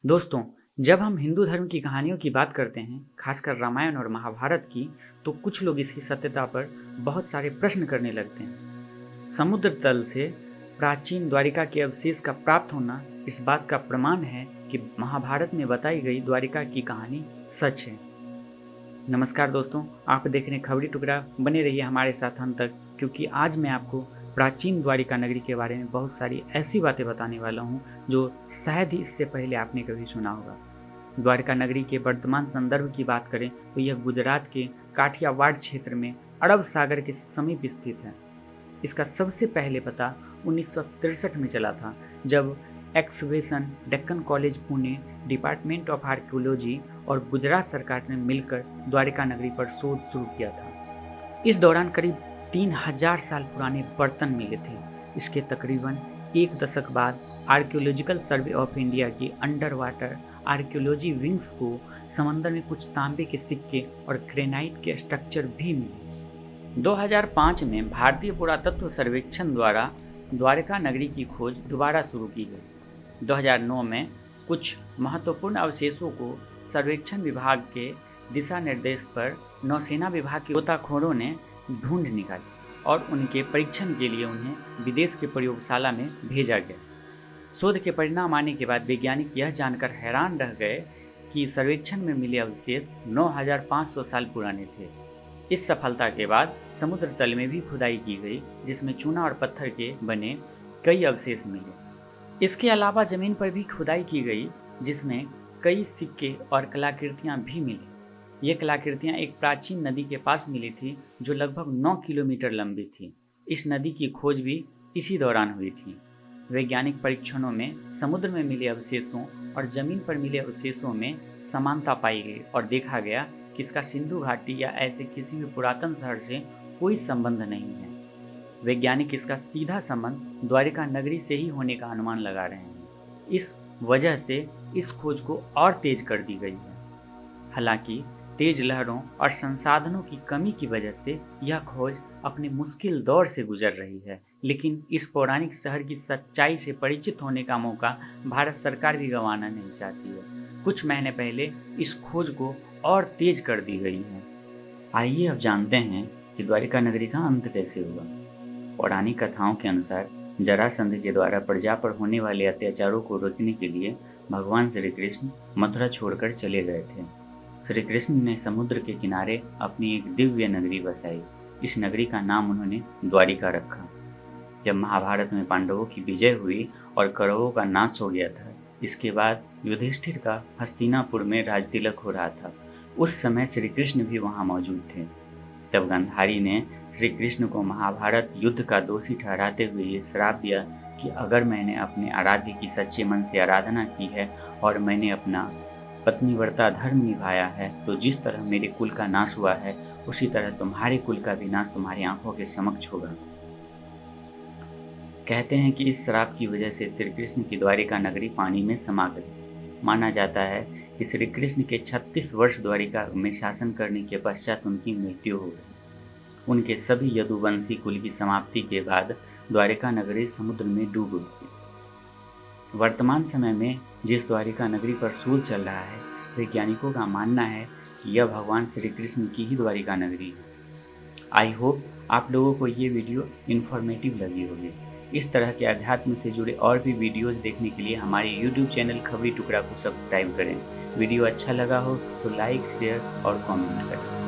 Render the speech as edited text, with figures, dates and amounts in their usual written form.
दोस्तों, जब हम हिंदू धर्म की कहानियों की बात करते हैं, खासकर रामायण और महाभारत की, तो कुछ लोग इसकी सत्यता पर बहुत सारे प्रश्न करने लगते हैं। समुद्र तल से प्राचीन द्वारिका के अवशेष का प्राप्त होना इस बात का प्रमाण है कि महाभारत में बताई गई द्वारिका की कहानी सच है। नमस्कार दोस्तों, आप देख रहे हैं खबरी टुकड़ा। बने रहिए हमारे साथ अंत तक, क्योंकि आज मैं आपको प्राचीन द्वारिका नगरी के बारे में बहुत सारी ऐसी बातें बताने वाला हूँ जो शायद ही इससे पहले आपने कभी सुना होगा। द्वारिका नगरी के वर्तमान संदर्भ की बात करें तो यह गुजरात के काठियावाड़ क्षेत्र में अरब सागर के समीप स्थित है। इसका सबसे पहले पता 1963 में चला था, जब excavation, Deccan college Pune, department of archaeology और गुजरात सरकार ने मिलकर द्वारिका नगरी पर शोध शुरू किया था। इस दौरान करीब 3000 साल पुराने बर्तन मिले थे। इसके तकरीबन एक दशक बाद आर्कियोलॉजिकल सर्वे ऑफ इंडिया की अंडर वाटर आर्कियोलॉजी विंग्स को समंदर में कुछ तांबे के सिक्के और ग्रेनाइट के स्ट्रक्चर भी मिले। 2005 में भारतीय पुरातत्व सर्वेक्षण द्वारा द्वारिका नगरी की खोज दोबारा शुरू की गई। 2009 में कुछ महत्वपूर्ण अवशेषों को सर्वेक्षण विभाग के दिशा निर्देश पर नौसेना विभाग के गोताखोरों ने ढूंढ निकाली और उनके परीक्षण के लिए उन्हें विदेश के प्रयोगशाला में भेजा गया। शोध के परिणाम आने के बाद वैज्ञानिक यह जानकर हैरान रह गए कि सर्वेक्षण में मिले अवशेष 9500 साल पुराने थे। इस सफलता के बाद समुद्र तल में भी खुदाई की गई, जिसमें चूना और पत्थर के बने कई अवशेष मिले। इसके अलावा जमीन पर भी खुदाई की गई, जिसमें कई सिक्के और कलाकृतियां भी मिली। ये कलाकृतियां एक प्राचीन नदी के पास मिली थी जो लगभग 9 किलोमीटर लंबी थी। इस नदी की खोज भी इसी दौरान हुई थी। वैज्ञानिक परीक्षणों में समुद्र में मिले अवशेषों और जमीन पर मिले अवशेषों में समानता पाई गई और देखा गया कि इसका सिंधु घाटी या ऐसे किसी भी पुरातन शहर से कोई संबंध नहीं है। वैज्ञानिक इसका सीधा संबंध द्वारिका नगरी से ही होने का अनुमान लगा रहे हैं। इस वजह से इस खोज को और तेज कर दी गई है। हालांकि तेज लहरों और संसाधनों की कमी की वजह से यह खोज अपने मुश्किल दौर से गुजर रही है, लेकिन इस पौराणिक शहर की सच्चाई से परिचित होने का मौका भारत सरकार भी गंवाना नहीं चाहती है। कुछ महीने पहले इस खोज को और तेज कर दी गई है। आइए अब जानते हैं कि द्वारिका नगरी का अंत कैसे हुआ। पौराणिक कथाओं के अनुसार जरासंध के द्वारा प्रजा पर होने वाले अत्याचारों को रोकने के लिए भगवान श्री कृष्ण मथुरा छोड़कर चले गए थे। श्री कृष्ण ने समुद्र के किनारे अपनी एक दिव्य नगरी बसाई। इस नगरी का नाम उन्होंने द्वारिका रखा। जब महाभारत में पांडवों की विजय हुई और कौरवों का नाश हो गया था, इसके बाद युधिष्ठिर का हस्तिनापुर में राजतिलक हो रहा था। उस समय श्री कृष्ण भी वहाँ मौजूद थे। तब गांधारी ने श्री कृष्ण को महाभारत युद्ध का दोषी ठहराते हुए ये श्राप दिया कि अगर मैंने अपने आराध्य की सच्चे मन से आराधना की है और मैंने अपना पत्नीव्रता धर्म निभाया है, तो जिस तरह मेरे कुल का नाश हुआ है, उसी तरह तुम्हारे कुल का भी नाश तुम्हारी आंखों के समक्ष होगा। कहते हैं कि इस श्राप की वजह से श्री कृष्ण की द्वारिका नगरी पानी में समा गई। माना जाता है कि श्री कृष्ण के 36 वर्ष द्वारिका में शासन करने के पश्चात उनकी मृत्यु हो गई। उनके सभी यदुवंशी कुल की समाप्ति के बाद द्वारिका नगरी समुद्र में डूब गई। वर्तमान समय में जिस द्वारिका नगरी पर शोध चल रहा है, वैज्ञानिकों का मानना है कि यह भगवान श्री कृष्ण की ही द्वारिका नगरी है। आई होप आप लोगों को ये वीडियो इन्फॉर्मेटिव लगी होगी। इस तरह के अध्यात्म से जुड़े और भी वीडियोस देखने के लिए हमारे YouTube चैनल खबरी टुकड़ा को सब्सक्राइब करें। वीडियो अच्छा लगा हो तो लाइक, शेयर और कमेंट करें।